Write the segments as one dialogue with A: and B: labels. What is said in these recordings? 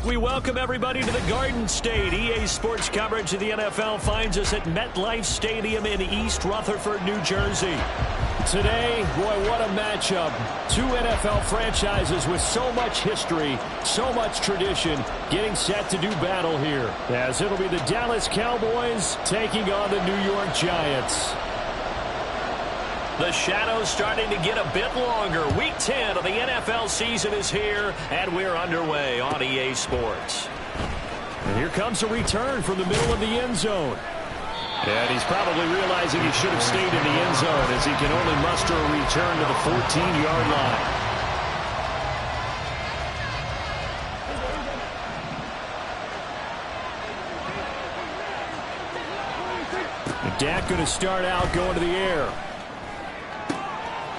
A: We welcome everybody to the Garden State. EA Sports coverage of the NFL finds us at MetLife Stadium in East Rutherford, New Jersey. Today, boy, what a matchup. Two NFL franchises with so much history, so much tradition, getting set to do battle here, as it'll be the Dallas Cowboys taking on the New York Giants. The shadows starting to get a bit longer. Week 10 of the NFL season is here, and we're underway on EA Sports. And here comes a return from the middle of the end zone. And he's probably realizing he should have stayed in the end zone, as he can only muster a return to the 14-yard line. And Dak going to start out going to the air.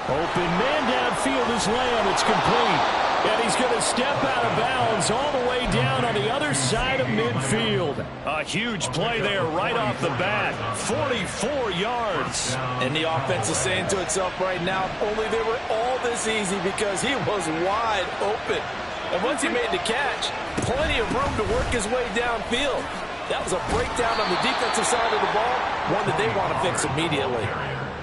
A: Open man downfield is Lamb. It's complete. And he's going to step out of bounds all the way down on the other side of midfield. A huge play there right off the bat. 44 yards.
B: And the offense is saying to itself right now, only they were all this easy because he was wide open. And once he made the catch, plenty of room to work his way downfield. That was a breakdown on the defensive side of the ball, one that they want to fix immediately.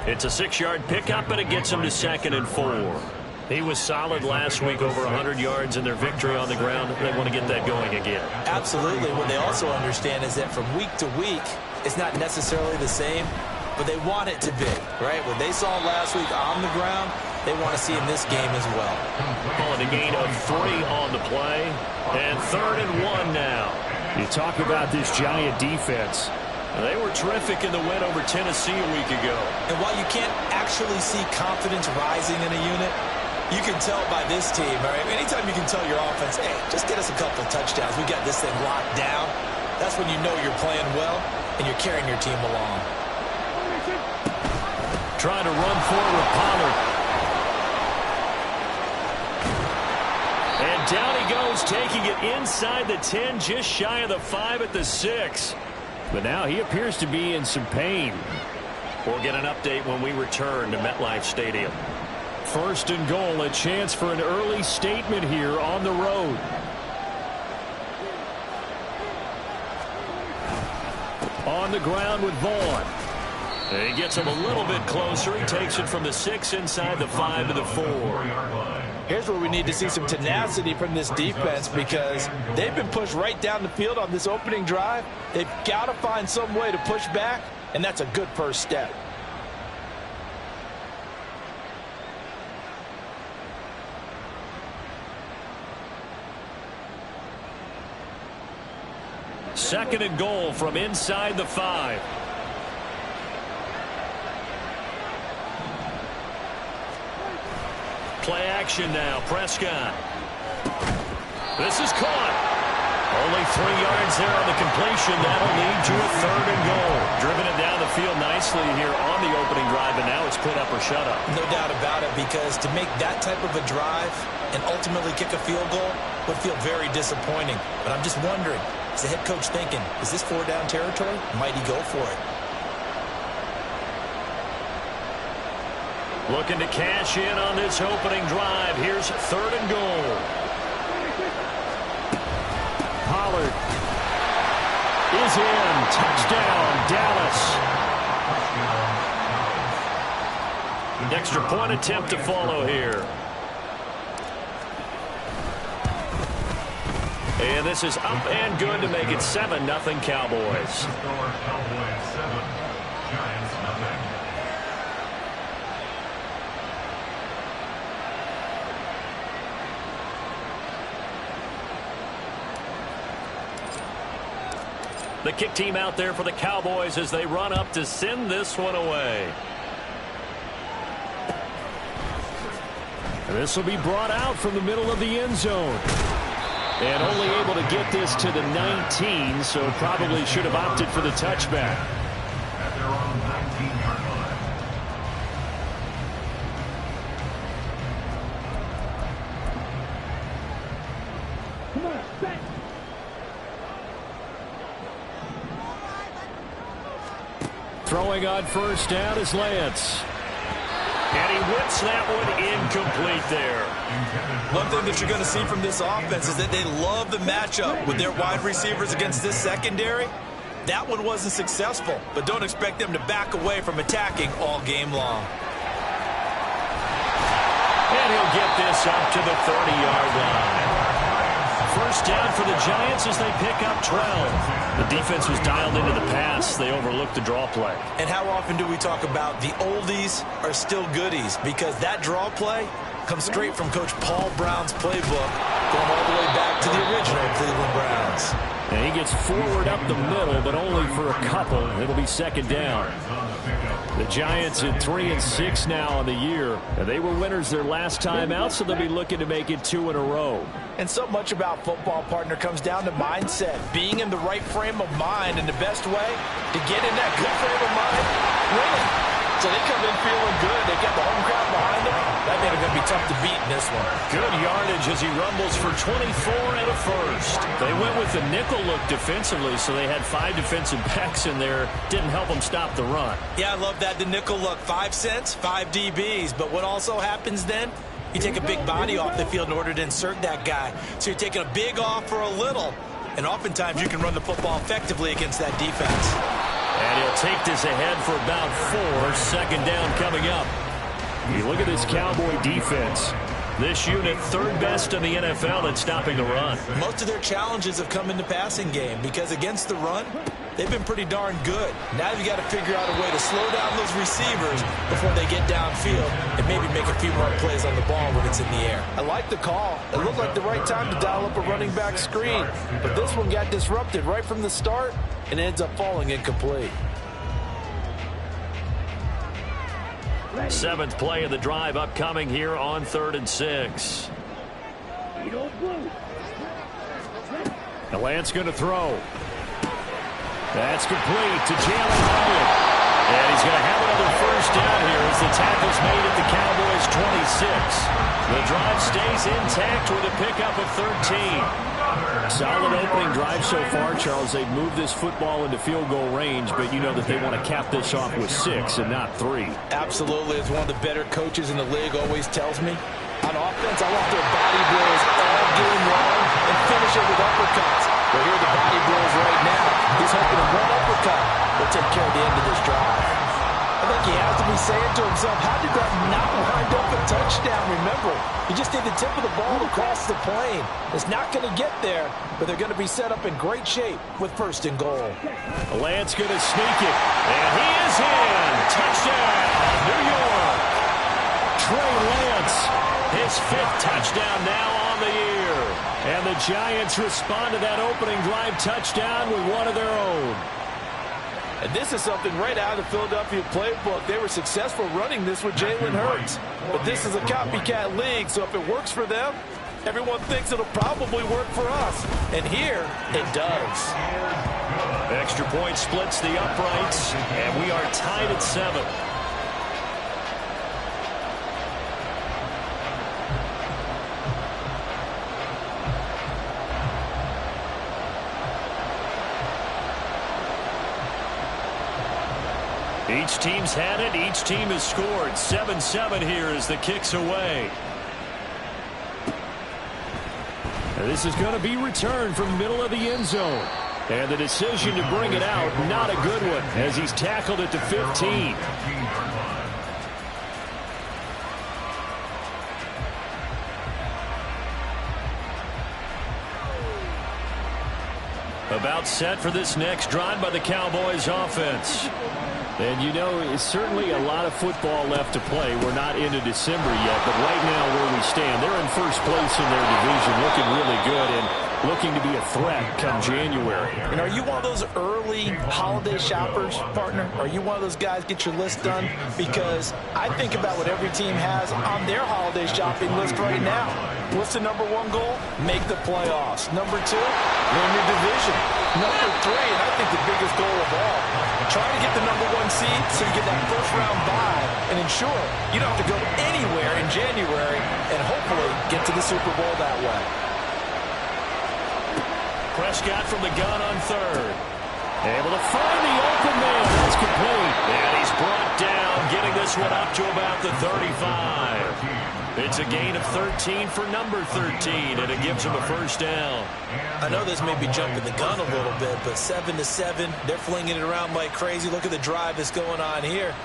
A: It's a 6-yard pickup, and it gets him to 2nd and 4. He was solid last week, over 100 yards in their victory on the ground. They want to get that going again.
B: Absolutely. What they also understand is that from week to week, it's not necessarily the same, but they want it to be, right? What they saw last week on the ground, they want to see in this game as well.
A: Calling a gain of 3 on the play, and 3rd and 1 now. You talk about this Giant defense. They were terrific in the win over Tennessee a week ago.
B: And while you can't actually see confidence rising in a unit, you can tell by this team, all right? Anytime you can tell your offense, hey, just get us a couple touchdowns. We got this thing locked down. That's when you know you're playing well and you're carrying your team along.
A: Trying to run forward with Pollard. And down he goes, taking it inside the 10, just shy of the 5 at the 6. But now he appears to be in some pain. We'll get an update when we return to MetLife Stadium. 1st and goal, a chance for an early statement here on the road. On the ground with Vaughn. And he gets him a little bit closer. He takes it from the 6 inside the 5 to the 4.
B: Here's where we need to see some tenacity from this defense, because they've been pushed right down the field on this opening drive. They've got to find some way to push back, and that's a good first step.
A: Second and goal from inside the 5. Play action now. Prescott. This is caught. Only 3 yards there on the completion. That'll lead to a 3rd and goal. Driven it down the field nicely here on the opening drive, and now it's put up or shut up.
B: No doubt about it, because to make that type of a drive and ultimately kick a field goal would feel very disappointing. But I'm just wondering, is the head coach thinking, is this 4-down territory? Might he go for it?
A: Looking to cash in on this opening drive. Here's 3rd and goal. Pollard is in. Touchdown, Dallas. Extra point attempt to follow here. And this is up and good to make it 7-0 Cowboys. The kick team out there for the Cowboys as they run up to send this one away. And this will be brought out from the middle of the end zone. And only able to get this to the 19, so probably should have opted for the touchback. Throwing on first down is Lance. And he whips that one incomplete there.
B: One thing that you're going to see from this offense is that they love the matchup with their wide receivers against this secondary. That one wasn't successful, but don't expect them to back away from attacking all game long.
A: And he'll get this up to the 30-yard line. First down for the Giants as they pick up 12. The defense was dialed into the pass. They overlooked the draw play.
B: And how often do we talk about the oldies are still goodies? Because that draw play comes straight from Coach Paul Brown's playbook, going all the way back to the original Cleveland Browns.
A: And he gets forward up the middle, but only for a couple. It'll be second down. The Giants at 3-6 now on the year. And they were winners their last time out, so they'll be looking to make it 2 in a row.
B: And so much about football, partner, comes down to mindset. Being in the right frame of mind, and the best way to get in that good frame of mind, winning. So they come in feeling good. They got the home crowd behind them. That made it going to be tough to beat in this one.
A: Good yardage as he rumbles for 24 and a first. They went with the nickel look defensively, so they had 5 defensive backs in there. Didn't help them stop the run.
B: Yeah, I love that, the nickel look. 5 cents, 5 DBs. But what also happens then? You take a big body off the field in order to insert that guy. So you're taking a big off for a little. And oftentimes you can run the football effectively against that defense.
A: And he'll take this ahead for about 4. Second down coming up. You look at this Cowboy defense. This unit, 3rd best in the NFL at stopping the run.
B: Most of their challenges have come in the passing game because against the run, they've been pretty darn good. Now you've got to figure out a way to slow down those receivers before they get downfield and maybe make a few more plays on the ball when it's in the air. I like the call. It looked like the right time to dial up a running back screen. But this one got disrupted right from the start and ends up falling incomplete.
A: 7th play of the drive upcoming here on 3rd and 6. The Lance going to throw. That's complete to Jalen Hyatt. And he's going to have another first down here as the tackle's made at the Cowboys' 26. The drive stays intact with a pickup of 13. Solid opening drive so far, Charles. They've moved this football into field goal range, but you know that they want to cap this off with 6 and not 3.
B: Absolutely. As one of the better coaches in the league always tells me, on offense, I want their body blows all game long and finish it with uppercuts. Well, here are the body blows right now. He's hoping that one uppercut will take care of the end of this drive. I think he has to be saying to himself, how did that not wind up a touchdown? Remember, you just need the tip of the ball across the plane. It's not going to get there, but they're going to be set up in great shape with 1st and goal.
A: Lance going to sneak it, and he is in. Touchdown, New York. Trey Lance, his 5th touchdown now on the year. And the Giants respond to that opening drive touchdown with one of their own.
B: And this is something right out of the Philadelphia playbook. They were successful running this with Jalen Hurts. But this is a copycat league, so if it works for them, everyone thinks it'll probably work for us. And here, it does.
A: Extra point splits the uprights, and we are tied at 7. Each team's had it. Each team has scored. 7-7 here as the kick's away. And this is going to be returned from the middle of the end zone. And the decision to bring it out, not a good one, as he's tackled at the 15. About set for this next drive by the Cowboys offense. And you know, it's certainly a lot of football left to play. We're not into December yet, but right now where we stand, they're in 1st place in their division, looking really good and looking to be a threat come January.
B: And are you one of those early holiday shoppers, partner? Are you one of those guys get your list done? Because I think about what every team has on their holiday shopping list right now. What's the number 1 goal? Make the playoffs. Number 2, win your division. Number 3, and I think the biggest goal of all, try to get the number 1 seed so you get that 1st round bye and ensure you don't have to go anywhere in January and hopefully get to the Super Bowl that way.
A: Prescott from the gun on 3rd. Able to find the open man. That's complete. And he's brought down, getting this this one up to about the 35. It's a gain of 13 for number 13, and it gives him a first down.
B: I know this may be jumping the gun a little bit, but 7-7, they're flinging it around like crazy. Look at the drive that's going on here.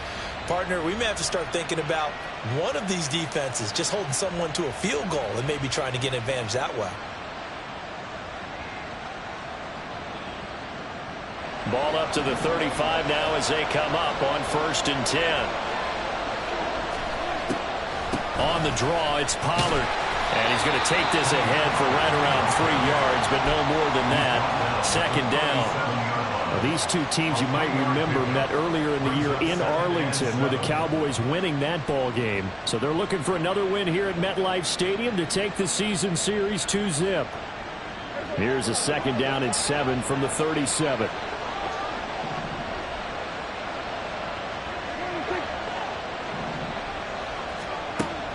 B: Partner, we may have to start thinking about one of these defenses just holding someone to a field goal and maybe trying to get an advantage that way.
A: Ball up to the 35 now as they come up on 1st and 10. On the draw, it's Pollard. And he's going to take this ahead for right around 3 yards, but no more than that. 2nd down.
C: Now, these two teams, you might remember, met earlier in the year in Arlington with the Cowboys winning that ball game. So they're looking for another win here at MetLife Stadium to take the season series 2-zip. Here's a 2nd down and 7 from the 37.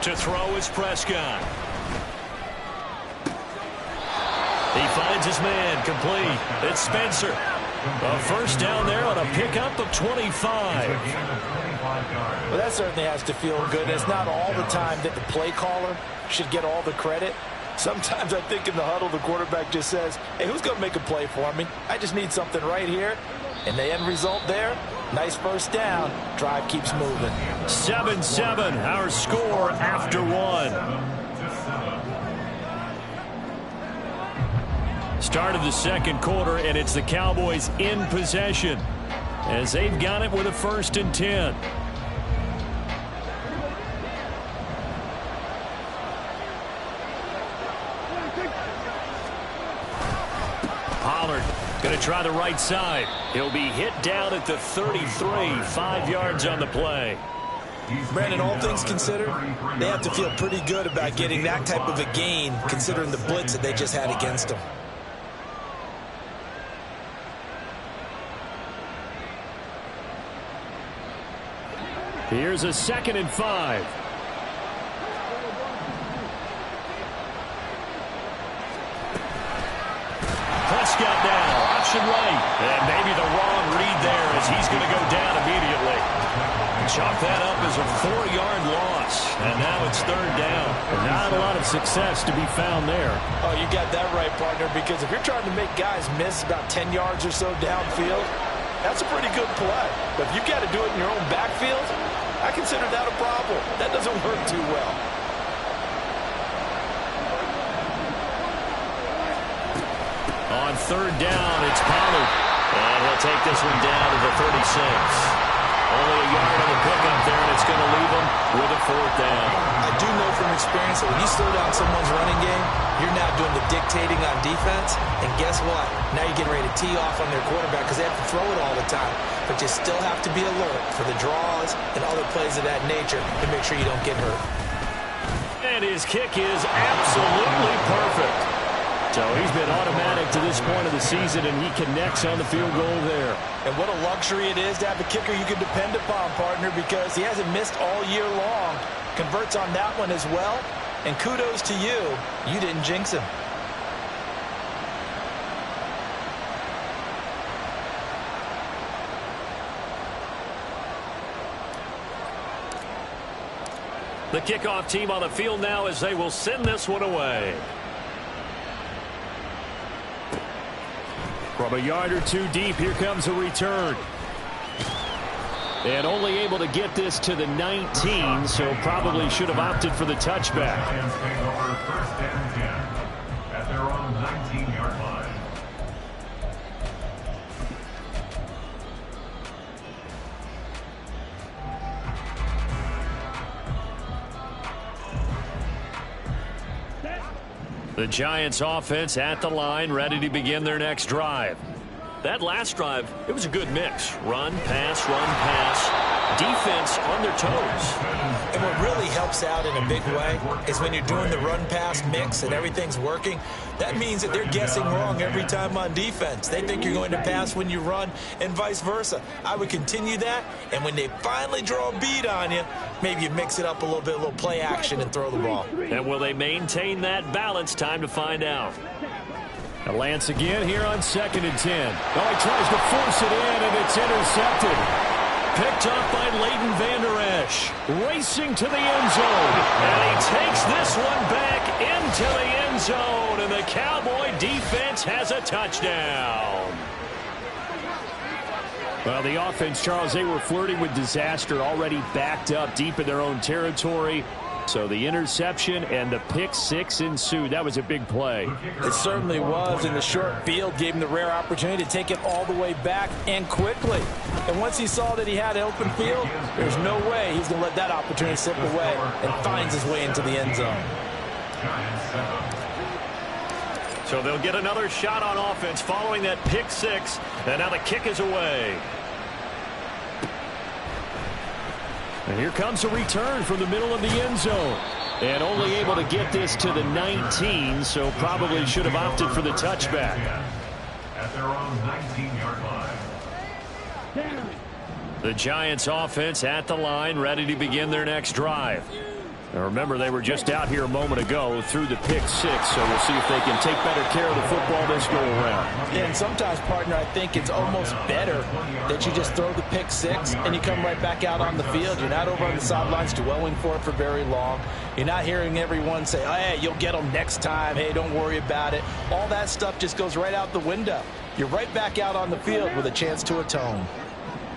A: To throw is Prescott. He finds his man, complete. It's Spencer. A first down there on a pickup of 25.
B: Well, that certainly has to feel good. It's not all the time that the play caller should get all the credit. Sometimes I think in the huddle, the quarterback just says, hey, who's going to make a play for me? I just need something right here. And the end result there, nice first down. Drive keeps moving.
A: 7-7, our score after 1. Start of the 2nd quarter, and it's the Cowboys in possession as they've got it with a 1st and 10. Pollard going to try the right side. He'll be hit down at the 33, 5 yards on the play.
B: Brandon, all things considered, they have to feel pretty good about getting that type of a gain considering the blitz that they just had against them.
C: Here's a 2nd and 5.
A: Prescott now, option right. And maybe the wrong read there as he's going to go down immediately. Chalk that up as a 4-yard loss. And now it's 3rd down.
C: Not a lot of success to be found there.
B: Oh, you got that right, partner, because if you're trying to make guys miss about 10 yards or so downfield, that's a pretty good play. But if you've got to do it in your own backfield, I consider that a problem. That doesn't work too well.
A: On 3rd down, it's Pollard. And he'll take this one down to the 36. Only a yard on the pickup there, and it's going to leave him with a 4th down.
B: I do know from experience that when you slow down someone's running game, you're now doing the dictating on defense. And guess what? Now you're getting ready to tee off on their quarterback because they have to throw it all the time. But you still have to be alert for the draws and other plays of that nature to make sure you don't get hurt.
A: And his kick is absolutely perfect.
C: So he's been automatic to this point of the season, and he connects on the field goal there.
B: And what a luxury it is to have a kicker you can depend upon, partner, because he hasn't missed all year long. Converts on that one as well. And kudos to you. You didn't jinx him.
A: The kickoff team on the field now as they will send this one away.
C: From a yard or two deep, here comes a return. And only able to get this to the 19, so probably should have opted for the touchback.
D: At their own 19-yard line.
A: The Giants offense at the line, ready to begin their next drive. That last drive, it was a good mix. Run, pass, defense on their toes.
B: And what really helps out in a big way is when you're doing the run-pass mix and everything's working, that means that they're guessing wrong every time on defense. They think you're going to pass when you run and vice versa. I would continue that, and when they finally draw a bead on you, maybe you mix it up a little play action and throw the ball.
A: And will they maintain that balance? Time to find out.
C: A Lance again here on 2nd and 10. Oh, he tries to force it in, and it's intercepted.
A: Picked up by Leighton Vander Esch. rush, racing to the end zone. And he takes this one back into the end zone. And the Cowboy defense has a touchdown. Well, the offense, Charles, they were flirting with disaster, already backed up deep in their own territory. So the interception and the pick six ensued. That was a big play.
B: It certainly was, and the short field gave him the rare opportunity to take it all the way back and quickly. And once he saw that he had an open field, there's no way he's going to let that opportunity slip away, and finds his way into the end zone.
A: So they'll get another shot on offense following that pick six, and now the kick is away. And here comes a return from the middle of the end zone. And only able to get this to the 19, so probably should have opted for the touchback.
D: At their own 19-yard line.
A: The Giants offense at the line, ready to begin their next drive. Now remember, they were just out here a moment ago through the pick six, so we'll see if they can take better care of the football this go around.
B: Yeah, and sometimes, partner, I think it's almost better that you just throw the pick six and you come right back out on the field. You're not over on the sidelines dwelling for it for very long. You're not hearing everyone say, oh, hey, you'll get them next time. Hey, don't worry about it. All that stuff just goes right out the window. You're right back out on the field with a chance to atone.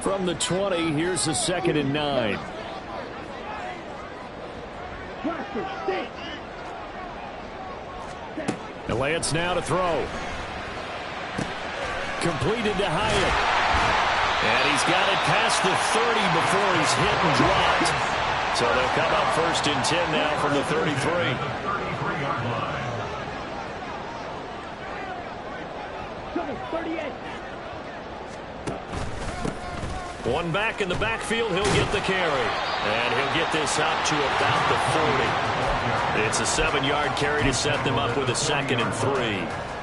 A: From the 20, here's the 2nd and 9. And Lance now to throw. Completed to Hyatt. And he's got it past the 30 before he's hit and dropped. So they'll come up 1st and 10 now from the 33. One back in the backfield, he'll get the carry. And he'll get this out to about the 40. It's a 7-yard carry to set them up with a 2nd and 3.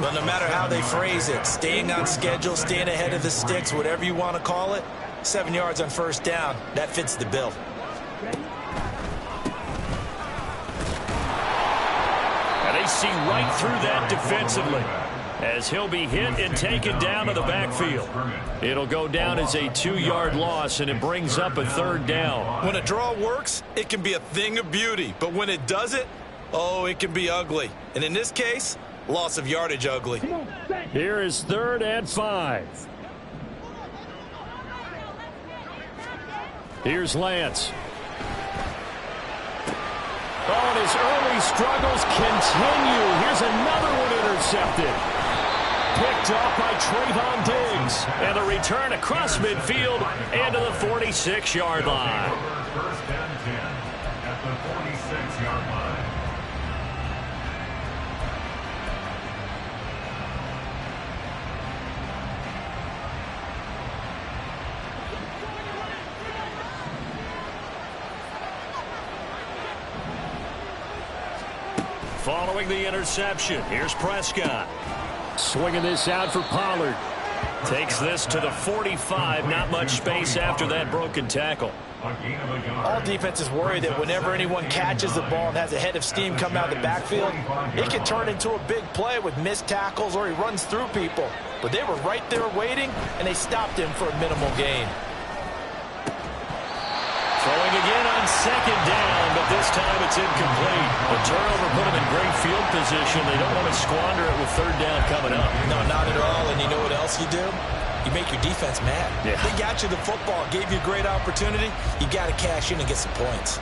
B: Well, no matter how they phrase it, staying on schedule, staying ahead of the sticks, whatever you want to call it, 7 yards on 1st down, that fits the bill.
A: And they see right through that defensively, as he'll be hit and taken down to the backfield. It'll go down as a 2-yard loss, and it brings up a 3rd down.
B: When a draw works, it can be a thing of beauty. But when it doesn't, oh, it can be ugly. And in this case, loss of yardage ugly.
A: Here is 3rd and 5. Here's Lance. Oh, and his early struggles continue. Here's another one intercepted. Picked off by Trayvon Diggs. And a return across midfield and to the 46-yard line.
D: 1st and 10 at the 46-yard line.
A: Following the interception, here's Prescott. Swinging this out for Pollard. Takes this to the 45. Not much space after that broken tackle.
B: All defenses worry that whenever anyone catches the ball and has a head of steam come out of the backfield, it can turn into a big play with missed tackles or he runs through people. But they were right there waiting, and they stopped him for a minimal gain.
A: Throwing again on 2nd down, but this time it's incomplete. The turnover put them in great field position. They don't want to squander it with 3rd down coming up.
B: No, not at all. And you know what else you do? You make your defense mad.
A: Yeah.
B: They got you the football, gave you a great opportunity. You got to cash in and get some points.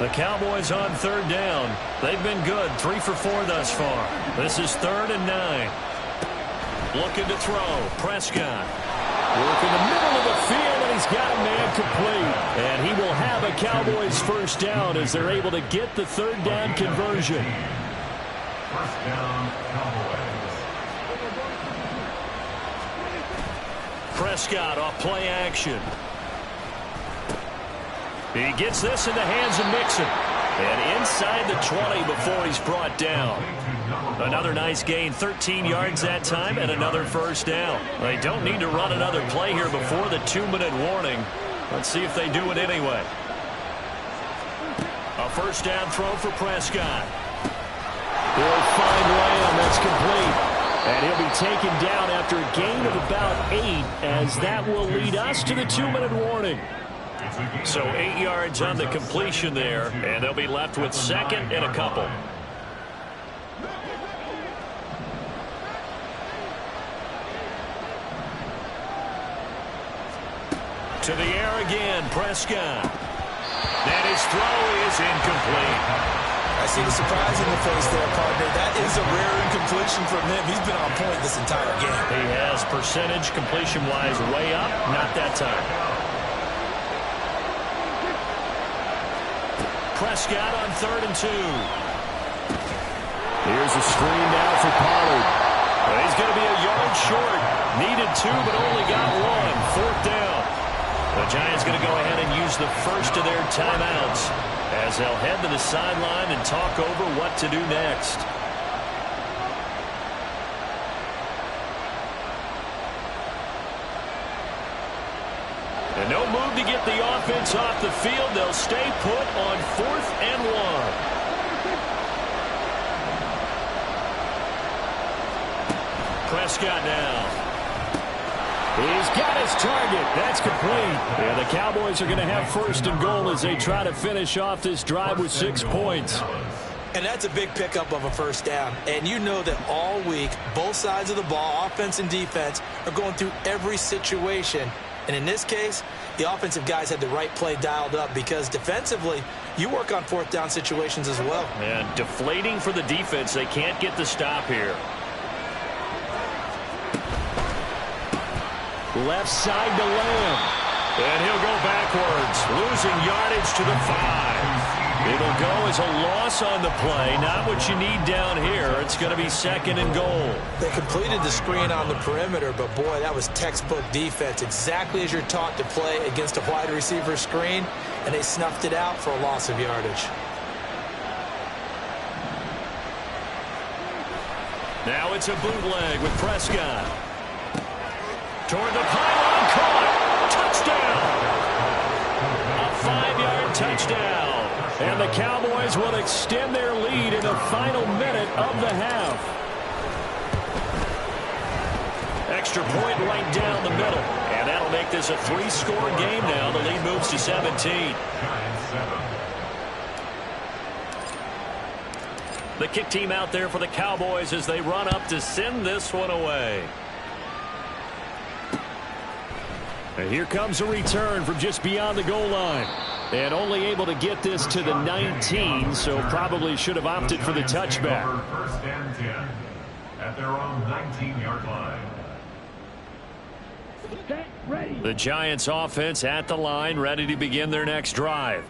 A: The Cowboys on 3rd down. They've been good, 3 for 4 thus far. This is 3rd and 9. Looking to throw. Prescott. Working the middle of the field, and he's got a man complete. And he will have a Cowboys 1st down as they're able to get the 3rd down conversion.
D: 1st down, Cowboys.
A: Prescott off play action. He gets this in the hands of Mixon. And inside the 20 before he's brought down. Another nice gain, 13 yards that time, and another 1st down. They don't need to run another play here before the 2-minute warning. Let's see if they do it anyway. A 1st down throw for Prescott. He'll find Lamb. That's complete. And he'll be taken down after a gain of about
C: as that will lead us to the 2-minute warning.
A: So 8 yards on the completion there, and they'll be left with second and a couple. To the air again, Prescott. And his throw is incomplete.
B: I see the surprise in the face there, partner. That is a rare incompletion from him. He's been on point this entire game.
A: He has percentage completion-wise way up, not that time. Prescott on 3rd and 2.
C: Here's a screen now for Pollard.
A: Well, he's going to be a yard short. Needed 2, but only got 1. 4th down. The Giants going to go ahead and use the first of their timeouts as they'll head to the sideline and talk over what to do next. And no move to get the offense off the field. They'll stay put on 4th and 1. Prescott now.
C: He's got his target. That's complete. Yeah, the Cowboys are going to have 1st and goal as they try to finish off this drive with 6 points.
B: And that's a big pickup of a 1st down. And you know that all week, both sides of the ball, offense and defense, are going through every situation. And in this case, the offensive guys had the right play dialed up because defensively, you work on 4th down situations as well.
A: And deflating for the defense. They can't get the stop here.
C: Left side to Lamb.
A: And he'll go backwards, losing yardage to the 5. It'll go as a loss on the play. Not what you need down here. It's going to be 2nd and goal.
B: They completed the screen on the perimeter, but boy, that was textbook defense. Exactly as you're taught to play against a wide receiver screen, and they snuffed it out for a loss of yardage.
A: Now it's a bootleg with Prescott. Toward the pylon, caught. Touchdown. A 5-yard touchdown. And the Cowboys will extend their lead in the final minute of the half. Extra point right down the middle. And that'll make this a 3-score game now. The lead moves to 17. The kick team out there for the Cowboys as they run up to send this one away.
C: And here comes a return from just beyond the goal line. And only able to get this to the 19, so probably should have opted for the touchback.
D: 1st and 10 at their own 19-yard line.
A: The Giants offense at the line, ready to begin their next drive.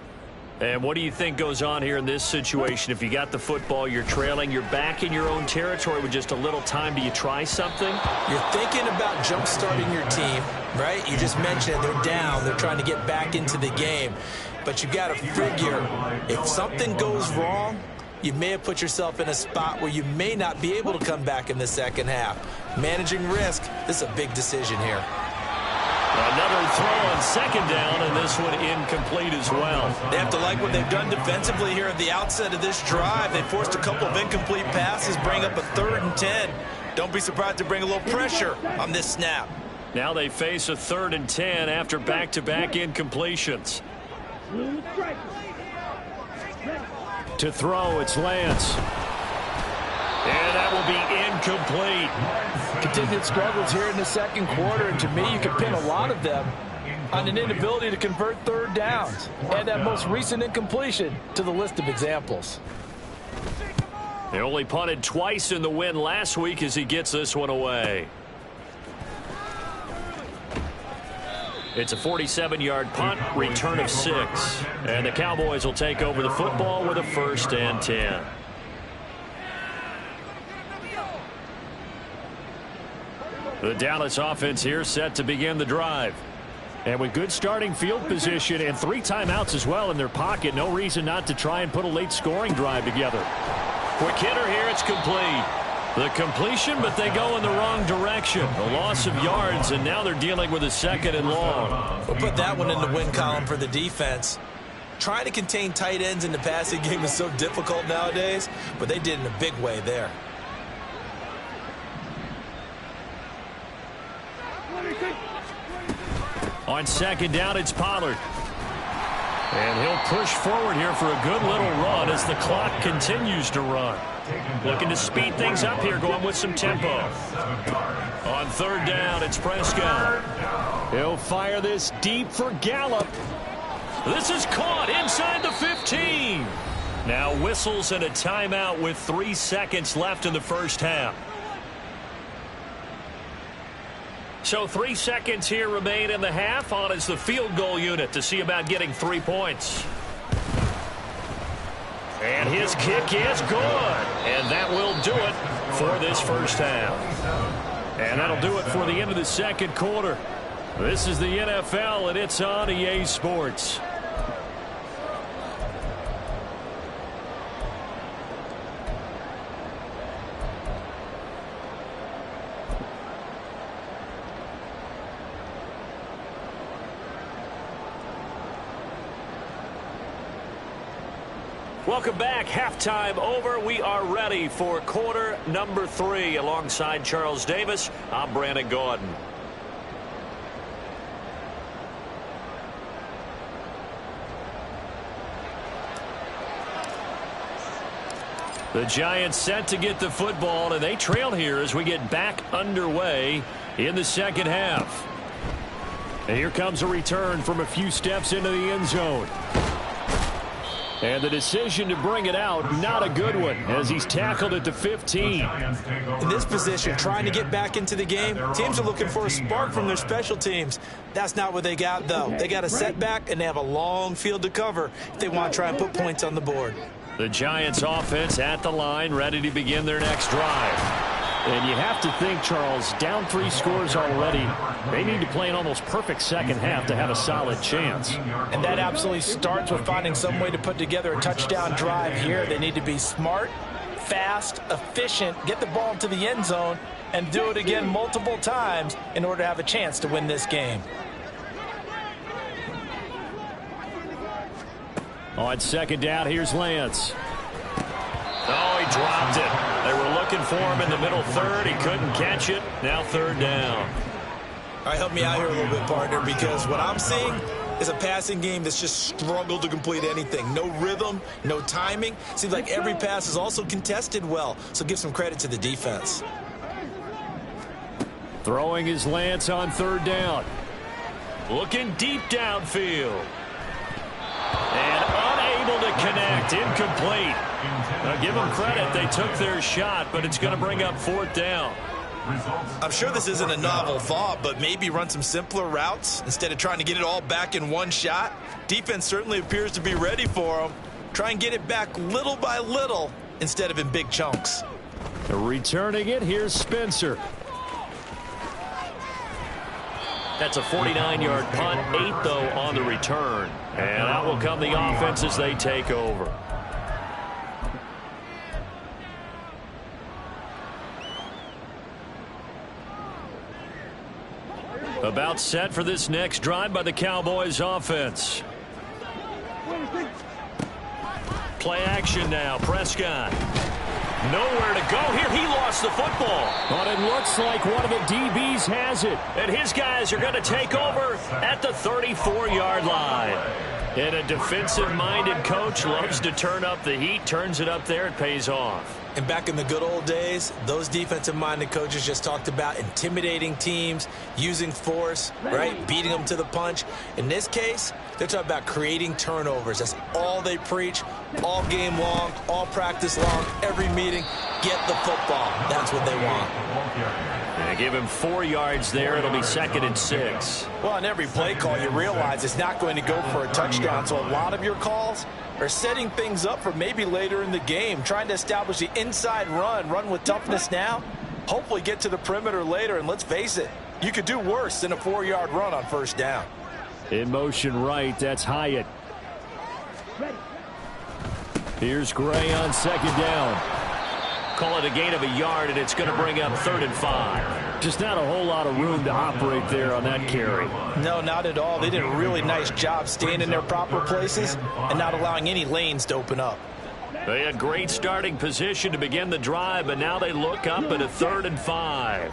A: And what do you think goes on here in this situation? If you got the football, you're trailing, you're back in your own territory with just a little time. Do you try something?
B: You're thinking about jump-starting your team, right? You just mentioned they're down. They're trying to get back into the game. But you got to figure if something goes wrong, you may have put yourself in a spot where you may not be able to come back in the second half. Managing risk, this is a big decision here.
A: Another throw on 2nd down, and this one incomplete as well.
B: They have to like what they've done defensively here at the outset of this drive. They forced a couple of incomplete passes, bring up a 3rd and 10. Don't be surprised to bring a little pressure on this snap.
A: Now they face a 3rd and 10 after back-to-back incompletions.
C: To throw, it's Lance.
A: And that will be incomplete.
B: Continued struggles here in the second quarter, and to me, you can pin a lot of them on an inability to convert 3rd downs. Add that most recent incompletion to the list of examples.
A: They only punted twice in the win last week as he gets this one away. It's a 47-yard punt, return of 6. And the Cowboys will take over the football with a 1st and 10. The Dallas offense here set to begin the drive. And with good starting field position and 3 timeouts as well in their pocket, no reason not to try and put a late scoring drive together. Quick hitter here, it's complete. The completion, but they go in the wrong direction. A loss of yards, and now they're dealing with a 2nd and long.
B: We'll put that one in the win column for the defense. Trying to contain tight ends in the passing game is so difficult nowadays, but they did in a big way there.
C: On second down, it's Pollard. And he'll push forward here for a good little run as the clock continues to run. Looking to speed things up here, going with some tempo. On third down, it's Prescott. He'll fire this deep for Gallup. This is caught inside the 15. Now whistles and a timeout with 3 seconds left in the first half. So 3 seconds here remain in the half. On is the field goal unit to see about getting 3 points. And his kick is good. And that will do it for this first half. And that'll do it for the end of the second quarter. This is the NFL, and it's on EA Sports. Welcome back. Halftime over. We are ready for quarter number 3. Alongside Charles Davis, I'm Brandon Gordon. The Giants set to get the football, and they trail here as we get back underway in the second half. And here comes a return from a few steps into the end zone. And the decision to bring it out, not a good one, as he's tackled at the 15.
B: In this position, trying to get back into the game, teams are looking for a spark from their special teams. That's not what they got, though. They got a setback, and they have a long field to cover if they want to try and put points on the board.
C: The Giants offense at the line, ready to begin their next drive. And you have to think, Charles, down 3 scores already. They need to play an almost perfect second half to have a solid chance.
B: And that absolutely starts with finding some way to put together a touchdown drive here. They need to be smart, fast, efficient, get the ball to the end zone, and do it again multiple times in order to have a chance to win this game.
C: On second down, here's Lance. Oh, he dropped it. They were looking for him in the middle third. He couldn't catch it. Now third down.
B: All right, help me out here a little bit, partner, because what I'm seeing is a passing game that's just struggled to complete anything. No rhythm, no timing. Seems like every pass is also contested well, so give some credit to the defense.
C: Throwing his Lance on third down. Looking deep downfield. And unable to connect. Incomplete. Now give them credit. They took their shot, but it's going to bring up fourth down.
B: I'm sure this isn't a novel thought, but maybe run some simpler routes instead of trying to get it all back in one shot. Defense certainly appears to be ready for them. Try and get it back little by little instead of in big chunks.
C: Returning it, here's Spencer. That's a 49-yard punt, 8 though on the return. And out will come the offense as they take over. About set for this next drive by the Cowboys offense. Play action now. Prescott. Nowhere to go here. He lost the football. But it looks like one of the DBs has it. And his guys are going to take over at the 34-yard line. And a defensive-minded coach loves to turn up the heat, turns it up there, it pays off.
B: And back in the good old days, those defensive-minded coaches just talked about intimidating teams, using force, right, beating them to the punch. In this case, they're talking about creating turnovers. That's all they preach, all game long, all practice long, every meeting. Get the football. That's what they want.
C: And give him 4 yards there. It'll be 2nd and 6.
B: Well, on every play call, you realize it's not going to go for a touchdown. So a lot of your calls are setting things up for maybe later in the game, trying to establish the inside run with toughness now, hopefully get to the perimeter later. And let's face it, you could do worse than a 4-yard run on first down.
C: In motion right, that's Hyatt. Here's Gray on second down. Call it a gain of a yard, and it's going to bring up 3rd and 5. Just not a whole lot of room to operate there on that carry.
B: No, not at all. They did a really nice job staying in their proper places and not allowing any lanes to open up.
C: They had great starting position to begin the drive, but now they look up at a 3rd and 5.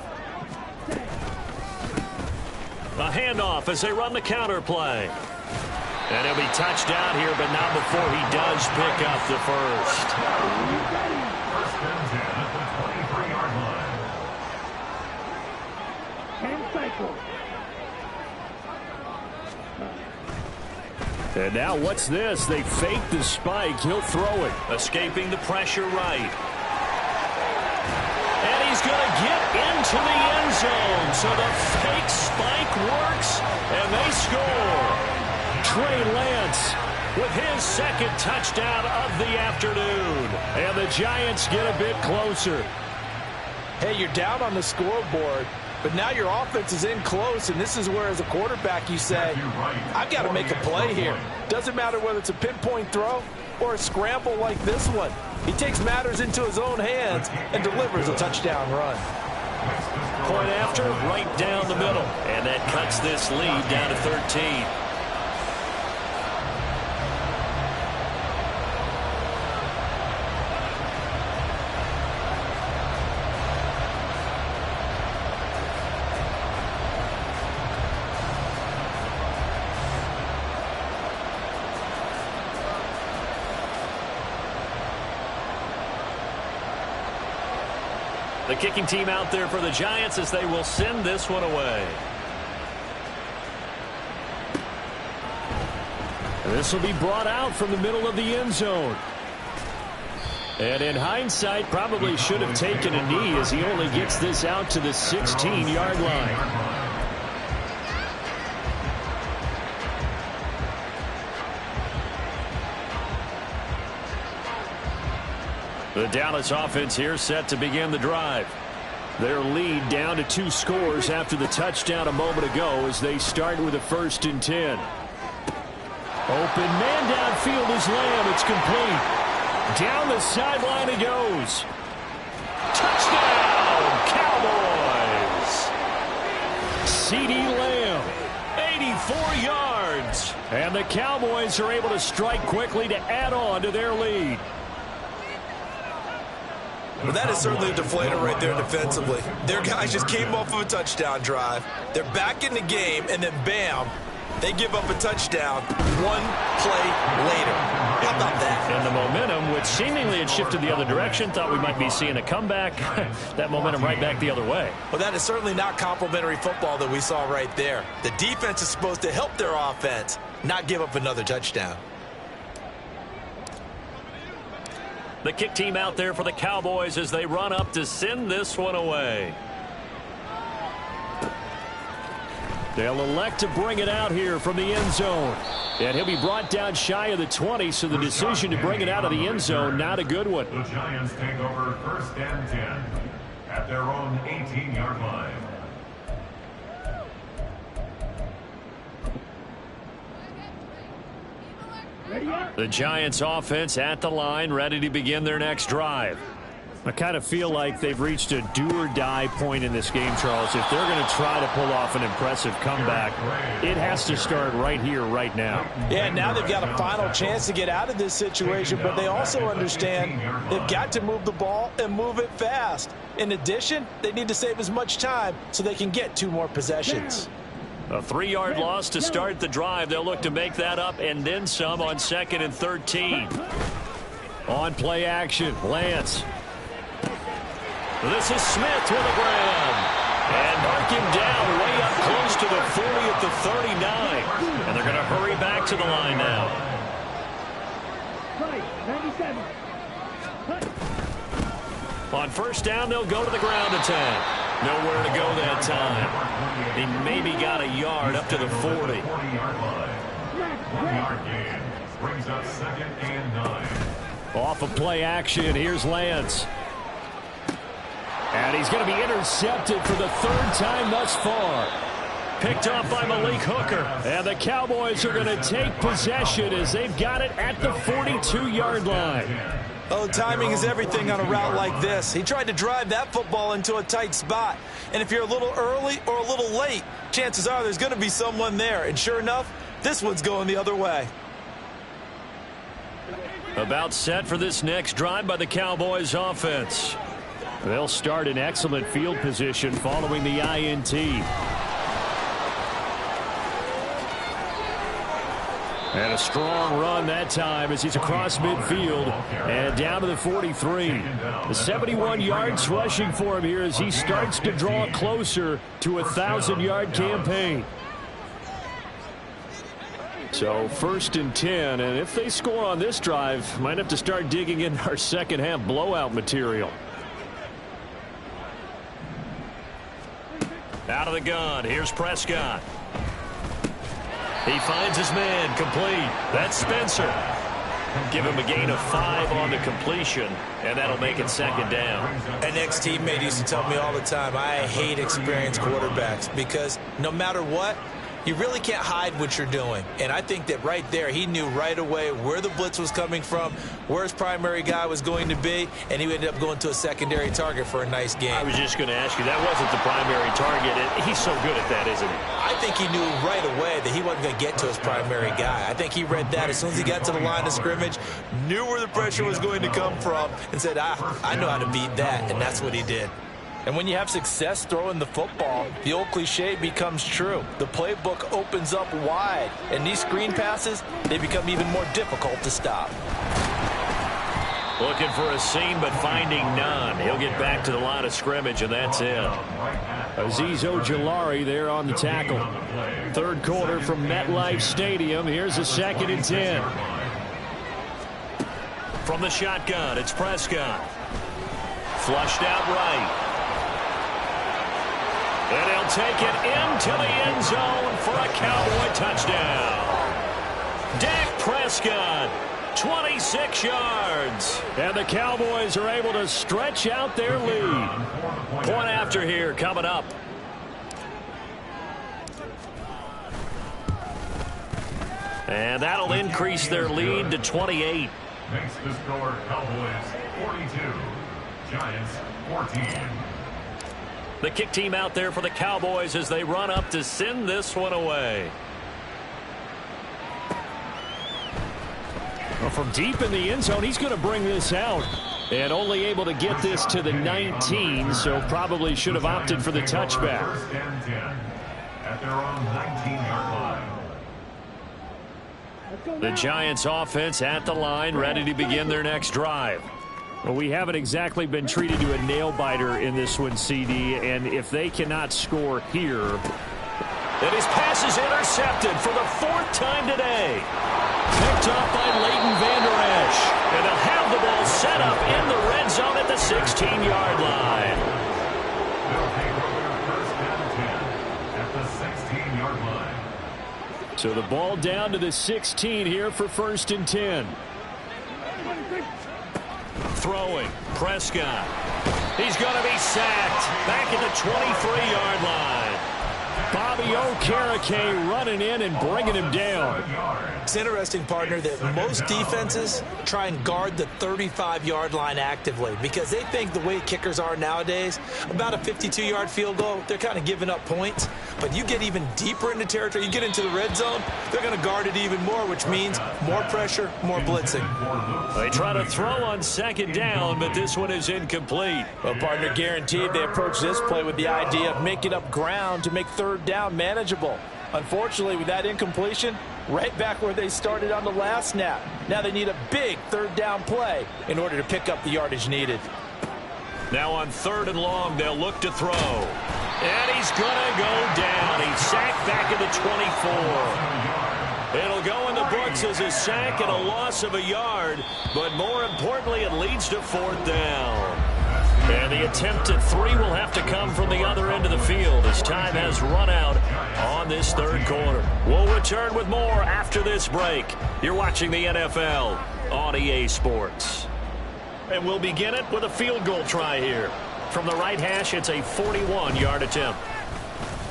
A: A handoff as they run the counter play. And he'll be touched down here, but not before he does pick up the first.
D: First and 10 at the 23-yard line.
C: And now what's this? They fake the spike. He'll throw it.
A: Escaping the pressure right. And he's going to get into the end zone. So the fake spike works, and they score. Trey Lance with his second touchdown of the afternoon. And the Giants get a bit closer.
B: Hey, you're down on the scoreboard, but now your offense is in close, and this is where, as a quarterback, you say, I've got to make a play here. Doesn't matter whether it's a pinpoint throw or a scramble like this one. He takes matters into his own hands and delivers a touchdown run.
A: Point after, right down the middle. And that cuts this lead down to 13. The kicking team out there for the Giants as they will send this one away.
C: This will be brought out from the middle of the end zone. And in hindsight, probably should have taken a knee as he only gets this out to the 16-yard line. The Dallas offense here set to begin the drive. Their lead down to 2 scores after the touchdown a moment ago as they start with a 1st and 10. Open man downfield is Lamb. It's complete. Down the sideline it goes. Touchdown, Cowboys! CeeDee Lamb, 84 yards. And the Cowboys are able to strike quickly to add on to their lead.
B: Well, that is certainly a deflator right there defensively. Their guys just came off of a touchdown drive. They're back in the game, and then bam, they give up a touchdown 1 play later. How about that?
C: And the momentum, which seemingly had shifted the other direction, thought we might be seeing a comeback. That momentum right back the other way.
B: Well, that is certainly not complimentary football that we saw right there. The defense is supposed to help their offense, not give up another touchdown.
A: The kick team out there for the Cowboys as they run up to send this one away.
C: They'll elect to bring it out here from the end zone. And he'll be brought down shy of the 20, so the decision to bring it out of the end zone, not a good one.
D: The Giants take over 1st and 10 at their own 18-yard line.
C: The Giants offense at the line, ready to begin their next drive. I kind of feel like they've reached a do-or-die point in this game, Charles. If they're going to try to pull off an impressive comeback, it has to start right here, right now.
B: Yeah, now they've got a final chance to get out of this situation, but they also understand they've got to move the ball and move it fast. In addition, they need to save as much time so they can get 2 more possessions.
A: A 3-yard loss to start the drive. They'll look to make that up and then some on 2nd and 13.
C: On play action, Lance.
A: This is Smith with a grab. And mark him down way up close to the 40 at the 39. And they're going to hurry back to the line now. On 1st down, they'll go to the ground attack. Nowhere to go that time. He maybe got a yard up to the 40.
D: 40-yard line. 1-yard gain brings up 2nd and 9.
C: Off of play action, here's Lance. And he's going to be intercepted for the 3rd time thus far. Picked off by Malik Hooker. And the Cowboys are going to take possession as they've got it at the 42-yard line.
B: Oh, timing is everything on a route like this. He tried to drive that football into a tight spot. And if you're a little early or a little late, chances are there's going to be someone there. And sure enough, this one's going the other way.
A: About set for this next drive by the Cowboys offense.
C: They'll start in excellent field position following the INT. And a strong run that time as he's across midfield and down to the 43. The 71 yards rushing for him here as he starts to draw closer to a 1,000-yard campaign. So 1st and 10, and if they score on this drive, might have to start digging in our second half blowout material.
A: Out of the gun, here's Prescott. He finds his man, complete. That's Spencer. Give him a gain of 5 on the completion, and that'll make it 2nd down.
B: An ex-teammate used to tell me all the time, I hate experienced quarterbacks because no matter what, you really can't hide what you're doing. And I think that right there, he knew right away where the blitz was coming from, where his primary guy was going to be, and he ended up going to a secondary target for a nice game.
A: I was just going to ask you, that wasn't the primary target. He's so good at that, isn't he?
B: I think he knew right away that he wasn't going to get to his primary guy. I think he read that as soon as he got to the line of scrimmage, knew where the pressure was going to come from, and said, I know how to beat that, and that's what he did. And when you have success throwing the football, the old cliche becomes true. The playbook opens up wide, and these screen passes, they become even more difficult to stop.
A: Looking for a seam, but finding none. He'll get back to the line of scrimmage, and that's it.
C: Azeez Ojulari there on the tackle. 3rd quarter from MetLife Stadium. Here's a 2nd and 10.
A: From the shotgun, it's Prescott. Flushed out right. And he'll take it into the end zone for a Cowboy touchdown. Dak Prescott, 26 yards.
C: And the Cowboys are able to stretch out their lead.
A: Point after here coming up. And that'll increase their lead to 28.
D: Makes the score Cowboys 42, Giants 14.
A: The kick team out there for the Cowboys as they run up to send this one away.
C: Well, from deep in the end zone, he's going to bring this out. And only able to get this to the 19, so probably should have opted for the touchback.
D: 1st and 10 at their own 19-yard line.
A: The Giants offense at the line, ready to begin their next drive.
C: Well, we haven't exactly been treated to a nail-biter in this one, CD, and if they cannot score here...
A: And his pass is intercepted for the 4th time today. Picked up by Leighton Vander Esch. And they'll have the ball set up in the red zone at the 16-yard line.
D: They'll take over 1st and 10 at the 16-yard line.
C: So the ball down to the 16 here for 1st and 10.
A: Throwing, Prescott. He's going to be sacked back at the 23-yard line.
C: Bobby Okereke running in and bringing him down.
B: It's interesting, partner, that most defenses try and guard the 35-yard line actively because they think the way kickers are nowadays, about a 52-yard field goal, they're kind of giving up points. But you get even deeper into territory, you get into the red zone, they're going to guard it even more, which means more pressure, more blitzing.
A: They try to throw on 2nd down, but this one is incomplete.
B: Well, partner, guaranteed they approach this play with the idea of making up ground to make 3rd down manageable. Unfortunately, with that incompletion, right back where they started on the last snap. Now they need a big 3rd down play in order to pick up the yardage needed.
A: Now on 3rd and long, they'll look to throw. And he's going to go down. He's sacked back at the 24. It'll go in the books as a sack and a loss of a yard. But more importantly, it leads to 4th down. And the attempt at 3 will have to come from the other end of the field as time has run out on this 3rd quarter. We'll return with more after this break. You're watching the NFL on EA Sports. And we'll begin it with a field goal try here. From the right hash, it's a 41-yard attempt.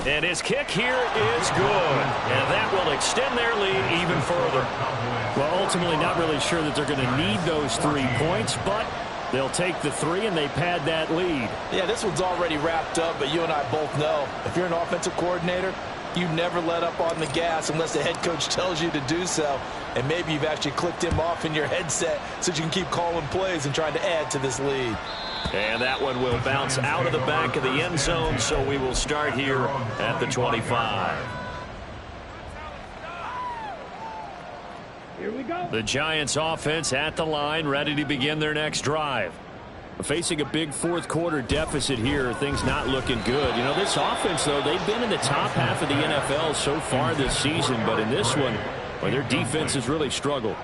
A: And his kick here is good. And that will extend their lead even further.
C: Well, ultimately not really sure that they're going to need those 3 points, but they'll take the 3 and they pad that lead.
B: Yeah, this one's already wrapped up, but you and I both know if you're an offensive coordinator, you never let up on the gas unless the head coach tells you to do so. And maybe you've actually clicked him off in your headset so you can keep calling plays and trying to add to this lead.
A: And that one will bounce out of the back of the end zone, so we will start here at the 25. The Giants offense at the line, ready to begin their next drive. Facing a big fourth quarter deficit here, things not looking good. You know, this offense, though, they've been in the top half of the NFL so far this season, but in this one, well, their defense has really struggled.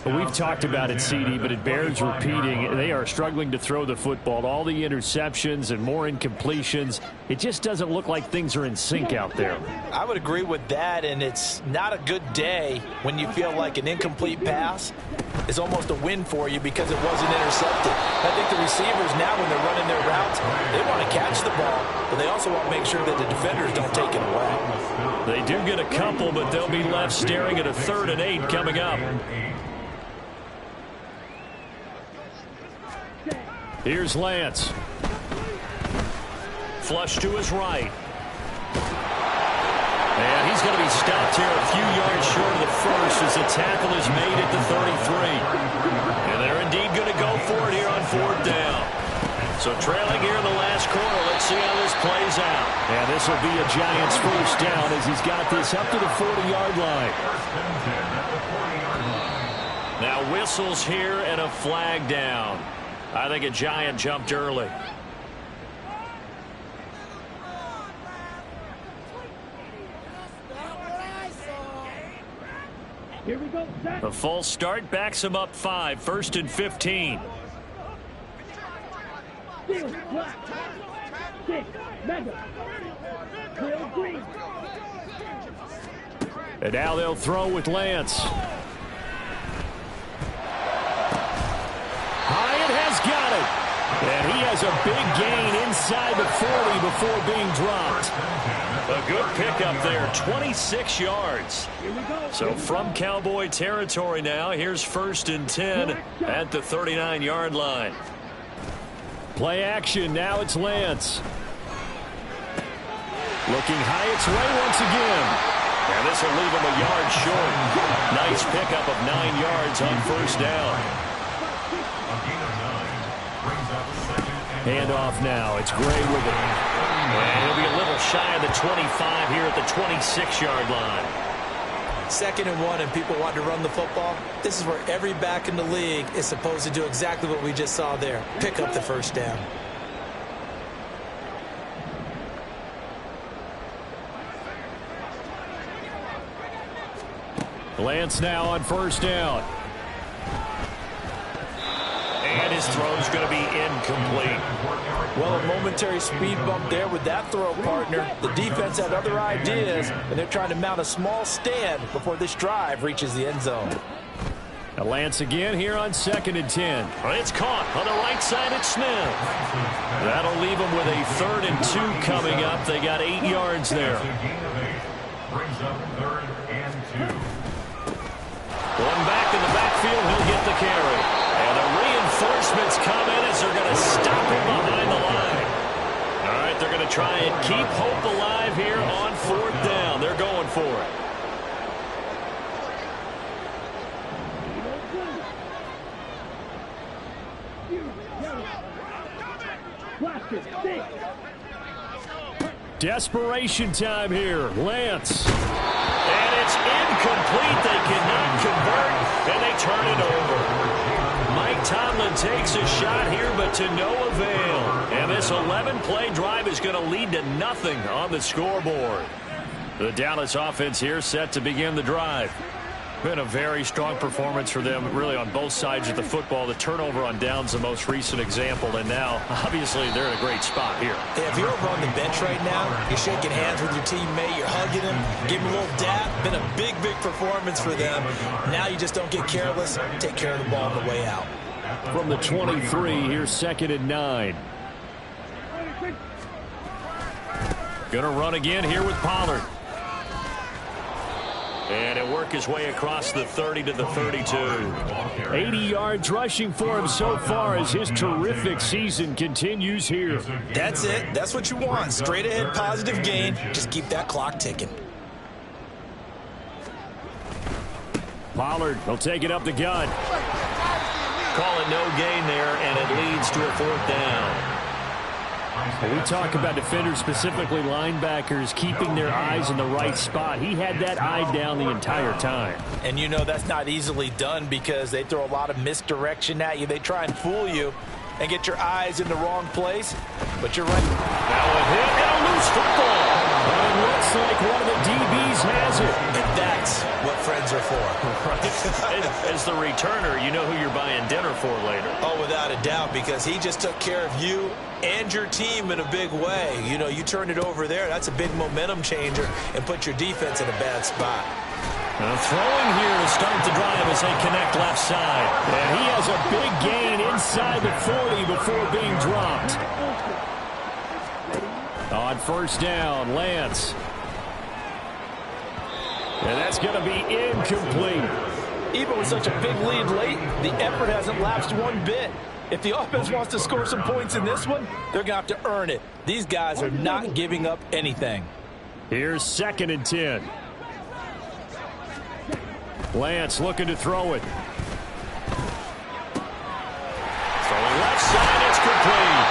C: Well, we've talked about it, CD, but it bears repeating. They are struggling to throw the football. All the interceptions and more incompletions. It just doesn't look like things are in sync out there.
B: I would agree with that, and it's not a good day when you feel like an incomplete pass is almost a win for you because it wasn't intercepted. I think the receivers now, when they're running their routes, they want to catch the ball, but they also want to make sure that the defenders don't take it away.
A: They do get a couple, but they'll be left staring at a 3rd and 8 coming up. Here's Lance. Flush to his right. And he's going to be stopped here a few yards short of the first as the tackle is made at the 33. And they're indeed going to go for it here on 4th down. So trailing here in the last quarter. Let's see how this plays out.
C: And this will be a Giants 1st down as he's got this up to the 40-yard line.
A: Now whistles here and a flag down. I think a Giant jumped early.
E: Here we go.
A: The false start backs him up 5. 1st and 15.
C: And now they'll throw with Lance. Hyatt has got it. And he has a big gain inside the 40 before being dropped.
A: A good pickup there, 26 yards. So from Cowboy territory now, here's 1st and 10 at the 39-yard line.
C: Play action, now it's Lance. Looking Hyatt's way once again.
A: And this will leave him a yard short. Nice pickup of 9 yards on 1st down.
C: Handoff now. It's Gray with it.
A: And he'll be a little shy of the 25 here at the 26-yard line.
B: 2nd and 1 and people want to run the football. This is where every back in the league is supposed to do exactly what we just saw there. Pick up the 1st down.
C: Lance now on 1st down.
A: And his throw's going to be incomplete.
B: Well, a momentary speed bump there with that throw partner. The defense had other ideas, and they're trying to mount a small stand before this drive reaches the end zone.
C: Now Lance again here on 2nd and 10.
A: It's caught on the right side at Smith. That'll leave them with a 3rd and 2 coming up. They got 8 yards there.
D: Brings up 3rd and 2.
A: One back in the backfield, he'll get the carry. And the reinforcements come in as they're going to stop him behind the line. All right, they're going to try and keep hope alive here on 4th down. They're going for it.
C: Desperation time here. Lance.
A: And it's incomplete. They cannot convert, and they turn it over. Mike Tomlin takes a shot here, but to no avail. And this 11-play drive is going to lead to nothing on the scoreboard. The Dallas offense here set to begin the drive. Been a very strong performance for them, really, on both sides of the football. The turnover on downs the most recent example, and now, obviously, they're in a great spot here.
B: Yeah, if you're over on the bench right now, you're shaking hands with your teammate, you're hugging him, give him a little dap. Been a big, big performance for them. Now you just don't get careless. Take care of the ball on the way out.
C: From the 23, here's 2nd and 9.
A: Gonna run again here with Pollard. And he'll work his way across the 30 to the 32.
C: 80 yards rushing for him so far as his terrific season continues here.
B: That's it. That's what you want. Straight ahead, positive gain. Just keep that clock ticking.
C: Pollard will take it up the gut.
A: Call it no gain there, and it leads to a 4th down.
C: We talk about defenders, specifically linebackers, keeping their eyes in the right spot. He had that eye down the entire time.
B: And you know that's not easily done because they throw a lot of misdirection at you. They try and fool you and get your eyes in the wrong place. But you're right.
C: Now a hit and a loose football. And it looks like one of the DBs has it.
B: And that's what friends are for.
A: Right. As the returner, you know who you're buying dinner for later.
B: Oh, without a doubt, because he just took care of you and your team in a big way. You know, you turned it over there. That's a big momentum changer and put your defense in a bad spot.
C: Throwing here to start the drive as they connect left side. And he has a big gain inside the 40 before being dropped. On first down, Lance. And that's going to be incomplete.
B: Even with such a big lead late, the effort hasn't lapsed one bit. If the offense wants to score some points in this one, they're going to have to earn it. These guys are not giving up anything.
C: Here's 2nd and 10. Lance looking to throw it. Throwing left side, it's complete.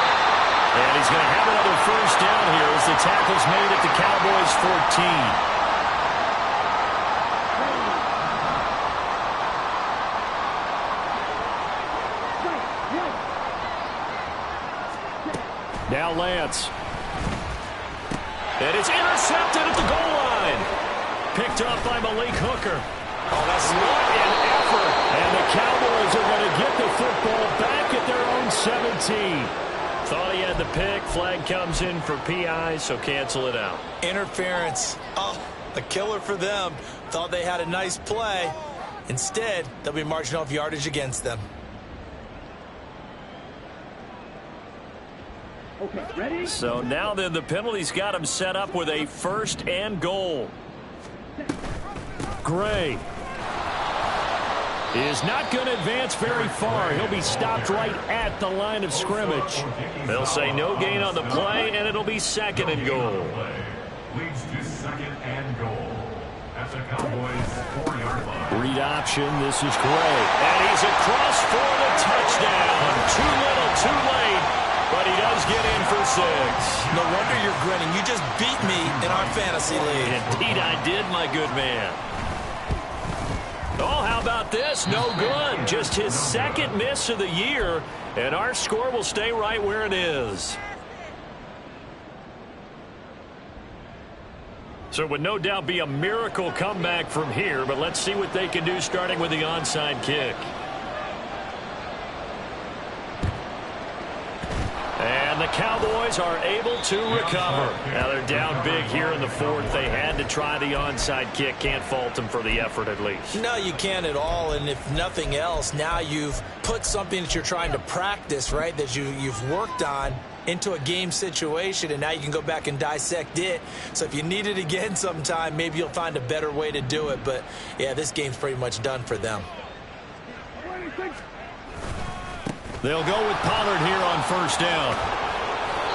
C: And he's going to have another first down here as the tackle's made at the Cowboys' 14. Now Lance. And it's intercepted at the goal line. Picked up by Malik Hooker. Oh, that's what an effort. And the Cowboys are going to get the football back at their own 17. Thought he had the pick. Flag comes in for PI, so cancel it out.
B: Interference. Oh, a killer for them. Thought they had a nice play. Instead, they'll be marching off yardage against them.
C: Okay, ready? So now then the penalty's got him set up with a 1st and goal. Gray is not going to advance very far. He'll be stopped right at the line of scrimmage. They'll say no gain on the play, and it'll be 2nd and goal.
D: Leads to 2nd and goal at the Cowboys' 4-yard line.
C: Read option. This is Gray. And he's across for the touchdown. Too little, too late. But he does get in for 6.
B: No wonder you're grinning. You just beat me in our fantasy league.
C: Indeed I did, my good man. Oh, how about this? No good. Just his 2nd miss of the year, and our score will stay right where it is. So it would no doubt be a miracle comeback from here, but let's see what they can do starting with the onside kick. And the Cowboys are able to recover. Now they're down big here in the 4th. They had to try the onside kick. Can't fault them for the effort at least.
B: No, you can't at all. And if nothing else, now you've put something that you're trying to practice, right, that you've worked on into a game situation, and now you can go back and dissect it. So if you need it again sometime, maybe you'll find a better way to do it. But, yeah, this game's pretty much done for them.
C: They'll go with Pollard here on first down.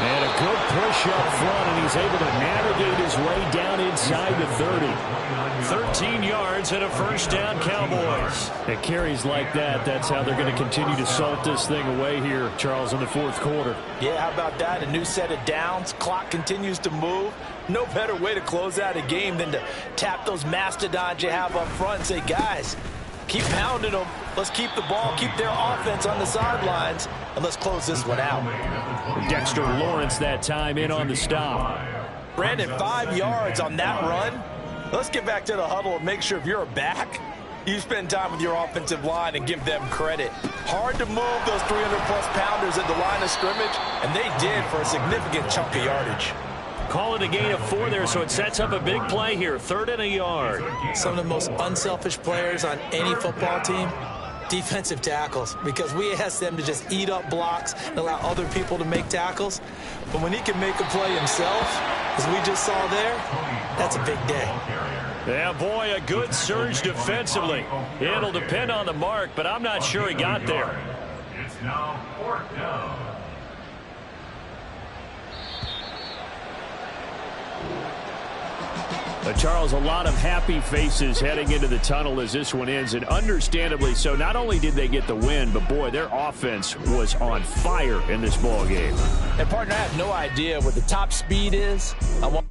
C: And a good push up front, and he's able to navigate his way down inside the 30. 13 yards and a first down, Cowboys. It carries like that. That's how they're going to continue to salt this thing away here, Charles, in the 4th quarter.
B: Yeah, how about that? A new set of downs. Clock continues to move. No better way to close out a game than to tap those mastodons you have up front and say, guys, keep pounding them. Let's keep the ball, keep their offense on the sidelines, and let's close this one out.
C: Dexter Lawrence that time in on the stop.
B: Brandon, 5 yards on that run. Let's get back to the huddle and make sure if you're a back, you spend time with your offensive line and give them credit. Hard to move those 300-plus pounders at the line of scrimmage, and they did for a significant chunk of yardage.
C: Call it a gain of 4 there, so it sets up a big play here. 3rd and a yard.
B: Some of the most unselfish players on any football team, defensive tackles, because we ask them to just eat up blocks and allow other people to make tackles. But when he can make a play himself, as we just saw there, that's a big day.
C: Yeah, boy, a good surge defensively. It'll depend on the mark, but I'm not sure he got there.
D: It's now 4th down.
C: Charles, a lot of happy faces heading into the tunnel as this one ends, and understandably so. Not only did they get the win, but, boy, their offense was on fire in this ball game.
B: And, partner, I have no idea what the top speed is. I want